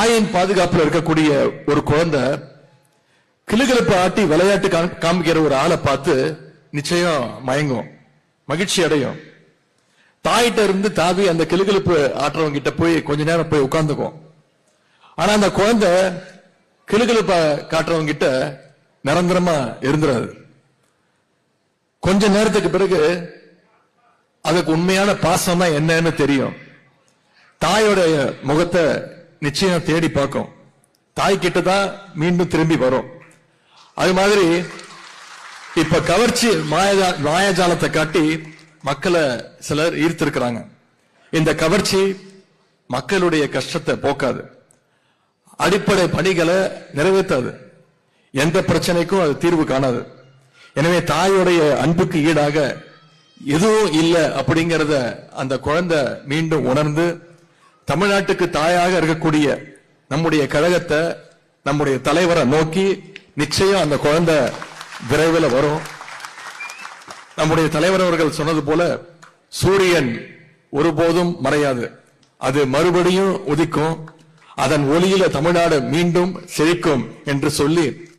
தாயின் பாதுகாப்புல இருக்கக்கூடிய ஒரு குழந்தை கிளுகிழப்பு ஆட்டி விளையாட்டு காமிக்கிற ஒரு ஆளை பார்த்து நிச்சயம் மயங்கும், மகிழ்ச்சி அடையும். தாயிட்ட இருந்து தாவி அந்த கிளுகிழப்பு ஆட்டுறவங்க கிட்ட போய் கொஞ்ச நேரம் போய் உட்கார்ந்துக்கும். ஆனா அந்த குழந்தை கிளுகிழப்ப காட்டுறவங்க கிட்ட நிரந்தரமா இருந்துறாது. கொஞ்ச நேரத்துக்கு பிறகு அதுக்கு உண்மையான பாசம் தான் என்னன்னு தெரியும். தாயோட முகத்தை நிச்சயம் தேடி பார்க்கும். தாய் கிட்டதான் மீண்டும் திரும்பி வரும். அது மாதிரி இப்ப கவர்ச்சி மாயாஜாலத்தை காட்டி மக்களை சிலர் ஈர்த்திருக்கிறாங்க. இந்த கவர்ச்சி மக்களுடைய கஷ்டத்தை போக்காது, அடிப்படை பணிகளை நிறைவேற்றாது, எந்த பிரச்சனைக்கும் அது தீர்வு காணாது. எனவே தாயோடைய அன்புக்கு ஈடாக எதுவும் இல்லை அப்படிங்கறத அந்த குழந்தை மீண்டும் உணர்ந்து தமிழ்நாட்டுக்கு தாயாக இருக்கக்கூடிய நம்முடைய கழகத்தை, நம்முடைய தலைவரை நோக்கி நிச்சயம் அந்த குழந்தை விரைவில் வரும். நம்முடைய தலைவர் அவர்கள் சொன்னது போல சூரியன் ஒருபோதும் மறையாது, அது மறுபடியும் உதிக்கும், அதன் ஒளியில தமிழ்நாடு மீண்டும் செழிக்கும் என்று சொல்லி